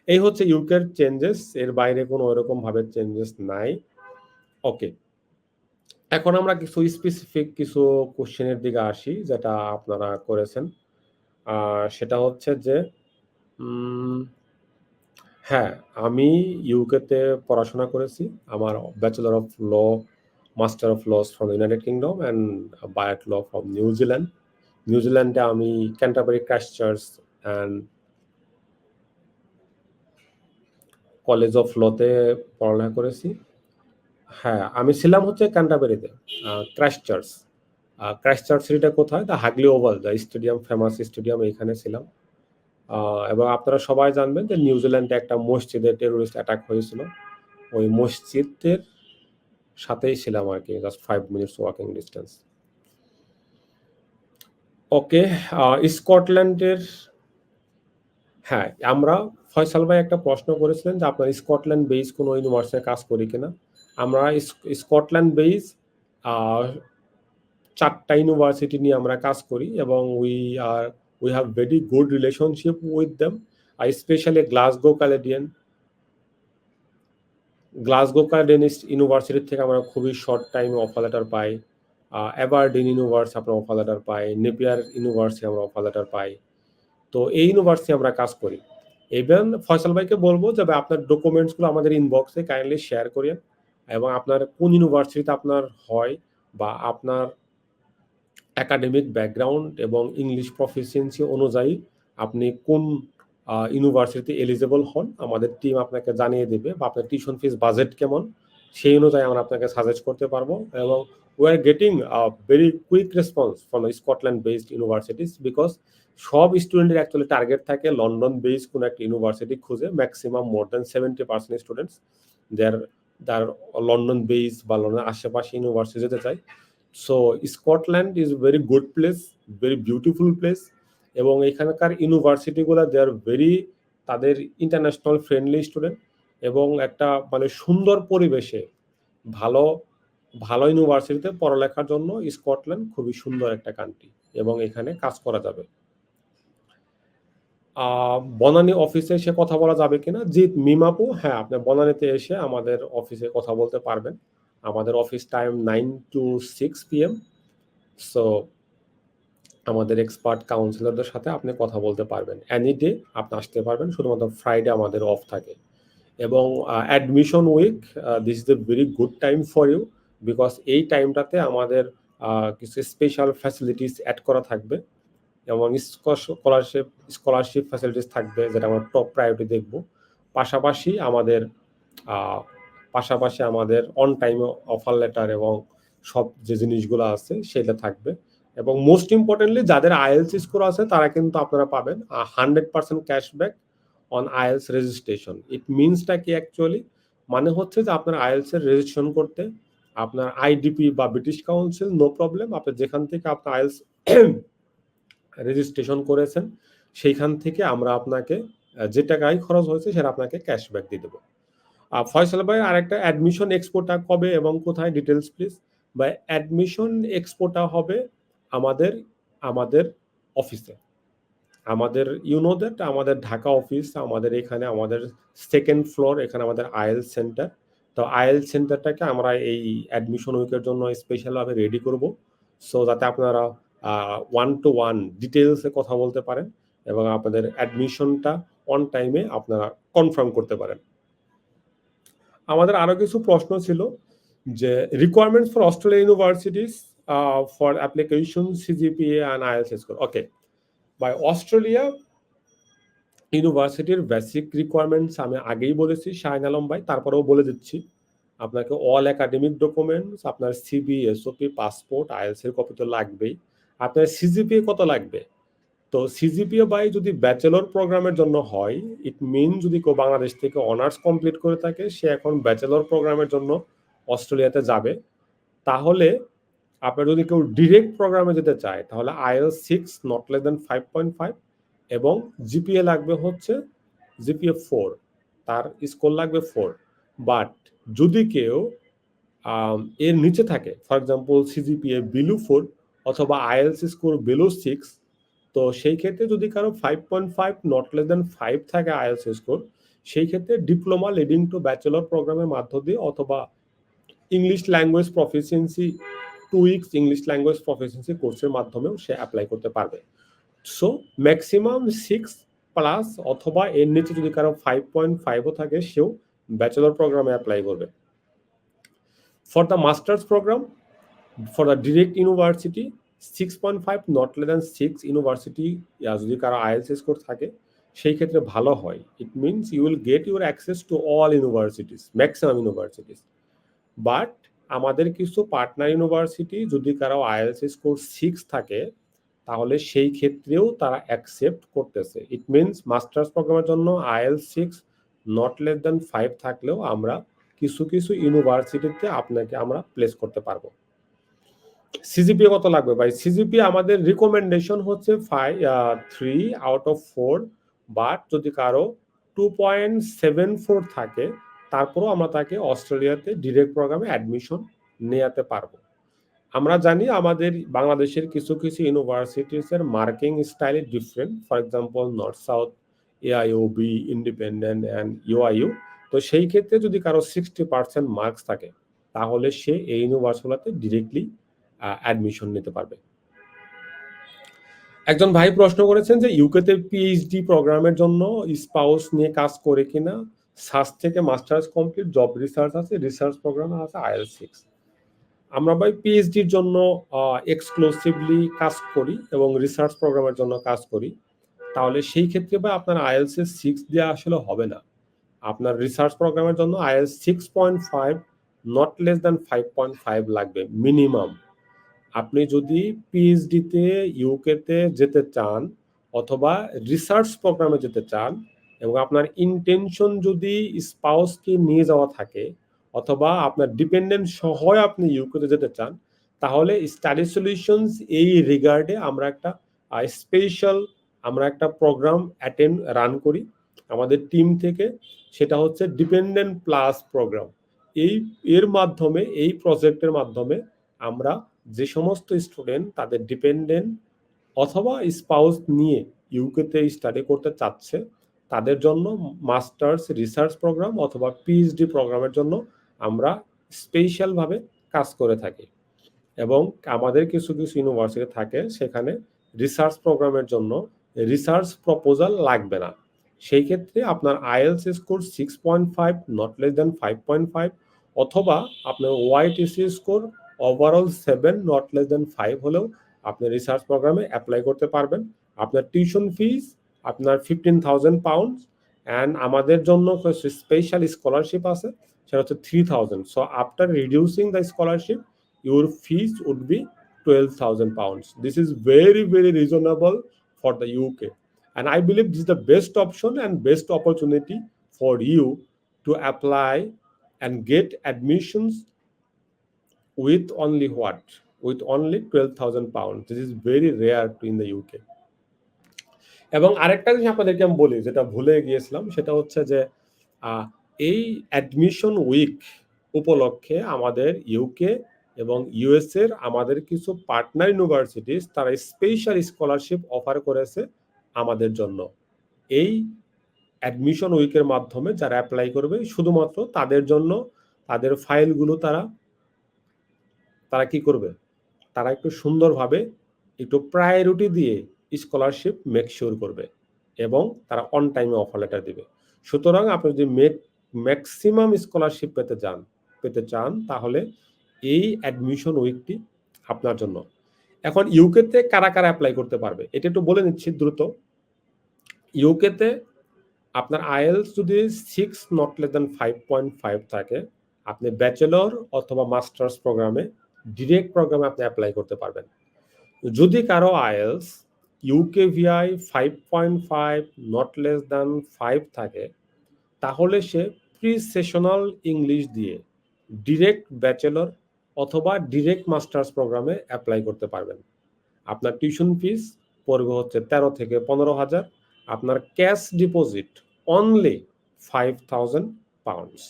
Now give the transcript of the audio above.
এই হচ্ছে ইউকের চেঞ্জেস, এর বাইরে কোনো ওরকম ভাবে চেঞ্জেস নাই। ওকে, এখন আমরা কিছু স্পেসিফিক কিছু কোশ্চেনের দিকে আসি যেটা আপনারা করেছেন। সেটা হচ্ছে যে হ্যাঁ, আমি ইউকেতে পড়াশোনা করেছি। আমার bachelor of law, master of laws from United Kingdom and বায়োট ল ফ্রম নিউজিল্যান্ড। নিউজিল্যান্ডে আমি Canterbury Christchurch and college of লতে পড়ালেখা করেছি। হ্যাঁ, আমি ছিলাম হচ্ছে ক্যান্টারবারিতে, ক্রাইস্টচার্চ। ক্রাইস্টচার্চ সিটিটা কোথায়? The Hagley Oval, the stadium, famous stadium, এইখানে ছিলাম। এবং আপনারা সবাই জানবেন যে নিউজিল্যান্ডে একটা মসজিদে টেরোরিস্ট অ্যাটাক হয়েছিল। ওই মসজিদের সাথেই ছিলাম আর কি, জাস্ট 5 মিনিটস ওয়াকিং ডিস্টেন্স। ওকে, স্কটল্যান্ডের, হ্যাঁ, আমরা ফয়সাল ভাই একটা প্রশ্ন করেছিলেন যে আপনার স্কটল্যান্ড বেস কোনো ইউনিভার্সিটিতে কাজ করি কিনা। আমরা স্কটল্যান্ড বেস 4টা ইউনিভার্সিটি নিয়ে আমরা কাজ করি এবং we have very good relationship with them, specially Glasgow Caledonian University থেকে আমরা খুবই শর্ট টাইমে অফার লেটার পাই। অ্যাবারডিন ইউনিভার্সিটি আমরা অফার লেটার পাই, নেপিয়ার ইউনিভার্সিটি আমরা অফার লেটার পাই। তো এই ইউনিভার্সিটি আমরা কাজ করি। ইভেন ফয়সাল ভাইকে বলবো যে ভাই আপনার ডকুমেন্টসগুলো আমাদের ইনবক্সে কাইন্ডলি শেয়ার করেন এবং আপনার কোন ইউনিভার্সিটিতে আপনার হয় বা আপনার একাডেমিক ব্যাকগ্রাউন্ড এবং ইংলিশ প্রফিসিয়েন্সি অনুযায়ী আপনি কোন ইউনিভার্সিটিতে এলিজেবল হন, আমাদের টিম আপনাকে জানিয়ে দেবে, বা আপনার টিউশন ফিস বাজেট কেমন সেই অনুযায়ী আমরা আপনাকে সাজেস্ট করতে পারবো। এবং we are getting very quick response from Scotland based universities, because সব স্টুডেন্টের অ্যাকচুয়ালি টার্গেট থাকে লন্ডন বেসড কোনো একটা ইউনিভার্সিটি খুঁজে। ম্যাক্সিমাম মোর দ্যান 70% স্টুডেন্টস যার লন্ডন বেস বা লন্ডনের আশেপাশে ইউনিভার্সিটি যেতে চায়। So Scotland is very good place, very beautiful place, এবং এখানকার ইউনিভার্সিটিগুলো দে আর ভেরি, তাদের ইন্টারন্যাশনাল ফ্রেন্ডলি স্টুডেন্ট এবং একটা মানে সুন্দর পরিবেশে ভালো ভালো ইউনিভার্সিটিতে পড়ালেখার জন্য স্কটল্যান্ড খুবই সুন্দর একটা কান্ট্রি এবং এখানে কাজ করা যাবে। বনানী অফিসে এসে কথা বলা যাবে কিনা? জি মিমাপু, হ্যাঁ, আপনি বনানীতে এসে আমাদের অফিসে কথা বলতে পারবেন। আমাদের office time 9 to 6 PM। So আমাদের এক্সপার্ট কাউন্সিলরদের সাথে আপনি কথা বলতে পারবেন। এনি ডে আপনি আসতে পারবেন, শুধুমাত্র ফ্রাইডে আমাদের অফ থাকে। এবং admission week, this is a very good time for you, because এই টাইমটাতে আমাদের কিছু স্পেশাল ফ্যাসিলিটিস অ্যাড করা থাকবে এবং স্কলারশিপ ফ্যাসিলিটিস থাকবে, যেটা আমরা টপ প্রায়োরিটি দেখব। পাশাপাশি আমাদের অন টাইমে অফার লেটার এবং সব যে জিনিসগুলো আছে সেটা থাকবে। এবং মোস্ট ইম্পর্টেন্টলি যাদের আইএলস স্কোর আছে তারা কিন্তু আপনারা পাবেন 100% ক্যাশব্যাক অন আইএলস রেজিস্ট্রেশন। ইট মিনসটা কি অ্যাকচুয়ালি? মানে হচ্ছে যে আপনার আইএলস এর রেজিস্ট্রেশন করতে আপনার আইডিপি বা ব্রিটিশ কাউন্সিল, নো প্রবলেম, আপনি যেখান থেকে আপনার আইএলস রেজিস্ট্রেশন করেছেন সেইখান থেকে আমরা আপনাকে যে টাকাই খরচ হয়েছে সেটা আপনাকে ক্যাশব্যাক দিয়ে দেবো। ফয়সাল ভাই, আরেকটা অ্যাডমিশন এক্সপোটা কবে এবং কোথায়, ডিটেলস প্লিজ। বা অ্যাডমিশন এক্সপোটা হবে আমাদের আমাদের অফিসে, আমাদের ইউনো দ্যাট আমাদের ঢাকা অফিস, আমাদের এখানে আমাদের সেকেন্ড ফ্লোর, এখানে আমাদের আইএলস সেন্টার। তো আইএলস সেন্টারটাকে আমরা এই অ্যাডমিশন উইকের জন্য স্পেশালভাবে রেডি করব, সো যাতে আপনারা 1-to-1 ডিটেলসে কথা বলতে পারেন এবং আপনাদের অ্যাডমিশনটা অন টাইমে আপনারা কনফার্ম করতে পারেন। আমাদের আরো কিছু প্রশ্ন ছিল যে requirements for Australia universities for application CGPA and IELTS score. Okay, by Australia ইউনিভার্সিটির বেসিক রিকোয়ারমেন্টস আমি আগেই বলেছি শাহিন আলম ভাই, তারপরেও বলে দিচ্ছি। আপনাকে অল একাডেমিক ডকুমেন্টস, আপনার সিবি, এসওপি, পাসপোর্ট, আইএলস এর কপি তো লাগবেই। আপনার সিজিপিএ কত লাগবে? তো সিজিপিএ বাই যদি ব্যাচেলর প্রোগ্রামের জন্য হয়, ইট মিন যদি কেউ বাংলাদেশ থেকে অনার্স কমপ্লিট করে থাকে, সে এখন ব্যাচেলর প্রোগ্রামের জন্য অস্ট্রেলিয়াতে যাবে। তাহলে আপনার যদি কেউ ডিরেক্ট প্রোগ্রামে যেতে চায় তাহলে আইএলস 6 নট লেস দেন 5.5 এবং জিপিএ লাগবে হচ্ছে জিপিএ 4, তার স্কোর লাগবে 4। বাট যদি কেউ এর নিচে থাকে, ফর এক্সাম্পল সিজিপিএ বিলো 4 অথবা আইএলস স্কোর বিলো 6, তো সেই ক্ষেত্রে যদি কারো 5.5 নট লেস দেন 5 থাকে আইএলস স্কোর, সেই ক্ষেত্রে ডিপ্লোমা লিডিং টু ব্যাচেলর প্রোগ্রামের মাধ্য দিয়ে অথবা English language proficiency 2 weeks English language proficiency কোর্সের মাধ্যমেও সে অ্যাপ্লাই করতে পারবে। সো ম্যাক্সিমাম 6+ অথবা এর নিচে যদি কারো 5.5ও থাকে সেও ব্যাচেলর প্রোগ্রামে অ্যাপ্লাই করবে। For the masters programme for the direct university 6.5 not less than 6 university যদি কারো আইএলস স্কোর থাকে সেই ক্ষেত্রে ভালো হয়। It means you will get your access to all universities, maximum universities. But আমাদের কিছু পার্টনার ইউনিভার্সিটি যদি কারো আইএলস স্কোর 6 থাকে তাহলে সেই ক্ষেত্রেও তারা অ্যাকসেপ্ট করতেছে। ইট মিনস মাস্টার্স প্রোগ্রামের জন্য আইএলস 6 নট লেস দ্যান 5 থাকলেও আমরা কিছু কিছু ইউনিভার্সিটিতে আপনাকে আমরা প্লেস করতে পারবো। সিজিপি কত লাগবে ভাই? সিজিপি আমাদের রিকমেন্ডেশন হচ্ছে 3 আউট অফ 4, বাট যদি কারো 2.74 থাকে তারপরও আমরা তাকে অস্ট্রেলিয়াতে ডিরেক্ট প্রোগ্রামে অ্যাডমিশন নেওয়াতে পারবো। আমরা জানি আমাদের বাংলাদেশের কিছু কিছু ইউনিভার্সিটিসের marking style different, for example North South, AIUB, Independent and UIU. তো সেই ক্ষেত্রে যদি কারো 60% মার্কস থাকে তাহলে সে এই ইউনিভার্সিটিতে ডিরেক্টলি অ্যাডমিশন নিতে পারবে। একজন ভাই প্রশ্ন করেছেন যে ইউকেতে পিএইচডি প্রোগ্রামের জন্য স্পাউস নিয়ে কাজ করে কিনা। সাস থেকে মাস্টার্স কমপ্লিট, জব রিসার্চ আছে, রিসার্চ প্রোগ্রাম আছে, আইএলস 6। আমরা ভাই পিএইচডির জন্য এক্সক্লুসিভলি কাজ করি এবং রিসার্চ প্রোগ্রামের জন্য কাজ করি। তাহলে সেই ক্ষেত্রে ভাই আপনার আইএলস 6 দেওয়া আসলে হবে না। আপনার রিসার্চ প্রোগ্রামের জন্য আইএলস 6.5 নট লেস দ্যান 5.5 লাগবে মিনিমাম। আপনি যদি পিএইচডিতে ইউকেতে যেতে চান অথবা রিসার্চ প্রোগ্রামে যেতে চান এবং আপনার ইন্টেনশন যদি স্পাউসকে নিয়ে যাওয়া থাকে অথবা আপনার ডিপেন্ডেন্ট সহ আপনি ইউকেতে যেতে চান তাহলে স্টাডি সলিউশনস এই রিগার্ডে আমরা একটা স্পেশাল প্রোগ্রাম রান করি আমাদের টিম থেকে। সেটা হচ্ছে ডিপেন্ডেন্ট প্লাস প্রোগ্রাম। এর মাধ্যমে এই প্রজেক্টের মাধ্যমে আমরা যে সমস্ত স্টুডেন্ট তাদের ডিপেন্ডেন্ট অথবা স্পাউস নিয়ে ইউকেতে স্টাডি করতে চাচ্ছে তাদের জন্য মাস্টার্স রিসার্চ প্রোগ্রাম অথবা পিএইচডি প্রোগ্রামের জন্য আমরা স্পেশালভাবে কাজ করে থাকি। এবং আমাদের কিছু কিছু ইউনিভার্সিটি থাকে সেখানে রিসার্চ প্রোগ্রামের জন্য রিসার্চ প্রপোজাল লাগবে না। সেই ক্ষেত্রে আপনার IELTS score 6.5 not less than 5.5 অথবা আপনার ওয়াইটিসি score overall 7 not less than 5 হলেও আপনি রিসার্চ প্রোগ্রামে অ্যাপ্লাই করতে পারবেন। আপনার টিউশন ফিস আপনার 15,000 পাউন্ড অ্যান্ড আমাদের জন্য স্পেশাল স্কলারশিপ আছে সেটা হচ্ছে 3,000। So after reducing the scholarship your fees would be 12,000 pounds. This is very, very reasonable for the UK. And I believe this is the best option and best opportunity for you to apply and get admissions with only what? With only 12,000 pounds. This is very rare in the UK. এবং আরেকটা জিনিস আপনাদেরকে আমি বলি যেটা ভুলে গিয়েছিলাম সেটা হচ্ছে যে এই অ্যাডমিশন উইক উপলক্ষে আমাদের ইউকে এবং ইউএসএর আমাদের কিছু পার্টনার ইউনিভার্সিটিস তারা স্পেশাল স্কলারশিপ অফার করেছে আমাদের জন্য। এই অ্যাডমিশন উইকের মাধ্যমে যারা অ্যাপ্লাই করবে শুধুমাত্র তাদের জন্য তাদের ফাইলগুলো তারা কি করবে, তারা একটু সুন্দরভাবে একটু প্রায়োরিটি দিয়ে স্কলারশিপ মেকশিওর করবে এবং তারা অন টাইমে অফার লেটার দিবে। সুতরাং আপনি যদি ম্যাক্সিমাম স্কলারশিপ পেতে চান তাহলে এই অ্যাডমিশন উইকটি আপনার জন্য। এখন ইউকেতে কারা কারা অ্যাপ্লাই করতে পারবে এটা একটু বলে নিচ্ছি দ্রুত। ইউকেতে আপনার আইএলস যদি 6 নট লেস দ্যান 5.5 থাকে আপনি ব্যাচেলর অথবা মাস্টার্স প্রোগ্রামে ডিরেক্ট প্রোগ্রামে আপনি অ্যাপ্লাই করতে পারবেন। যদি কারো IELTS UKVI 5.5 not less than 5 থাকে তাহলে সে প্রি সেশনাল ইংলিশ দিয়ে ডিরেক্ট ব্যাচেলর অথবা ডিরেক্ট মাস্টার্স প্রোগ্রামে অ্যাপ্লাই করতে পারবেন। আপনার টিউশন ফিস পড়বে হচ্ছে 13 থেকে 15,000। আপনার ক্যাশ ডিপোজিট অনলি 5,000 পাউন্ডস।